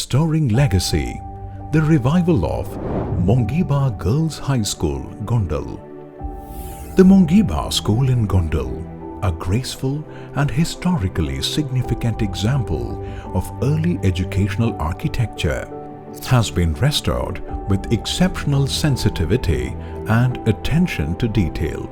Restoring Legacy, the revival of Monghiba Girls High School, Gondal. The Monghiba School in Gondal, a graceful and historically significant example of early educational architecture, has been restored with exceptional sensitivity and attention to detail.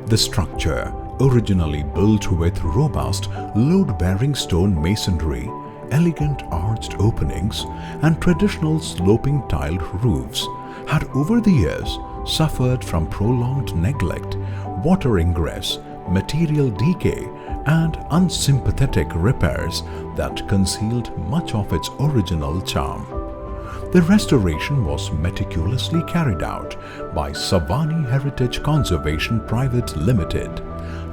The structure, originally built with robust load-bearing stone masonry, elegant arched openings and traditional sloping tiled roofs, had over the years suffered from prolonged neglect, water ingress, material decay and unsympathetic repairs that concealed much of its original charm. The restoration was meticulously carried out by Savani Heritage Conservation Private Limited,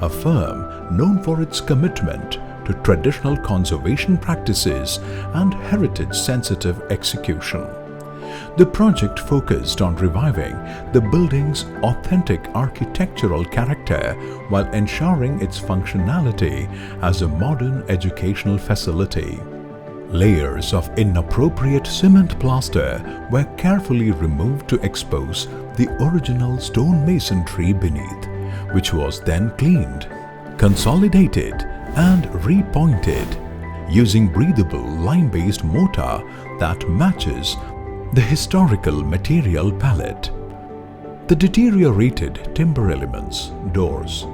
a firm known for its commitment to traditional conservation practices and heritage-sensitive execution. The project focused on reviving the building's authentic architectural character while ensuring its functionality as a modern educational facility. Layers of inappropriate cement plaster were carefully removed to expose the original stone masonry beneath, which was then cleaned, consolidated and repointed using breathable lime-based mortar that matches the historical material palette. The deteriorated timber elements, doors,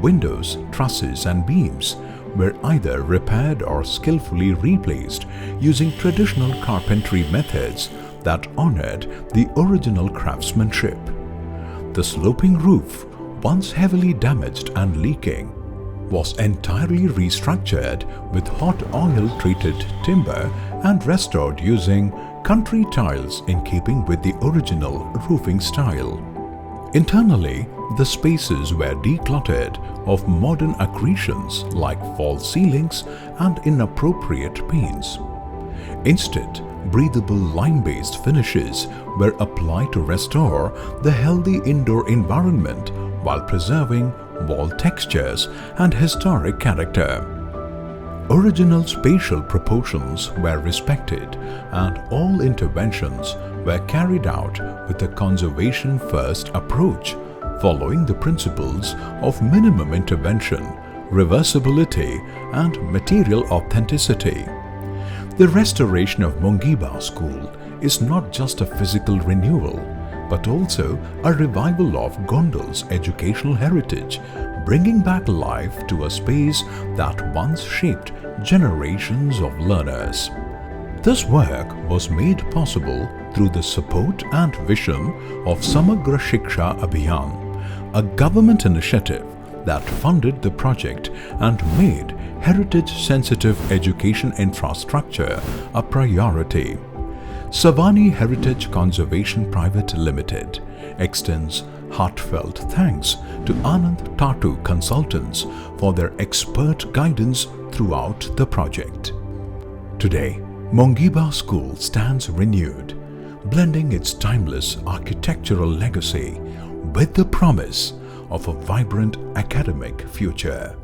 windows, trusses and beams were either repaired or skillfully replaced using traditional carpentry methods that honored the original craftsmanship. The sloping roof, once heavily damaged and leaking, was entirely restructured with hot oil-treated timber and restored using country tiles in keeping with the original roofing style. Internally, the spaces were decluttered of modern accretions like false ceilings and inappropriate paints. Instead, breathable lime-based finishes were applied to restore the healthy indoor environment while preserving wall textures and historic character. Original spatial proportions were respected and all interventions were carried out with a conservation-first approach, following the principles of minimum intervention, reversibility and material authenticity. The restoration of Monghiba School is not just a physical renewal, but also a revival of Gondal's educational heritage, bringing back life to a space that once shaped generations of learners. This work was made possible through the support and vision of Samagra Shiksha Abhiyan, a government initiative that funded the project and made heritage-sensitive education infrastructure a priority. Savani Heritage Conservation Private Limited extends heartfelt thanks to Anand Tatu Consultants for their expert guidance throughout the project. Today, Monghiba School stands renewed, blending its timeless architectural legacy with the promise of a vibrant academic future.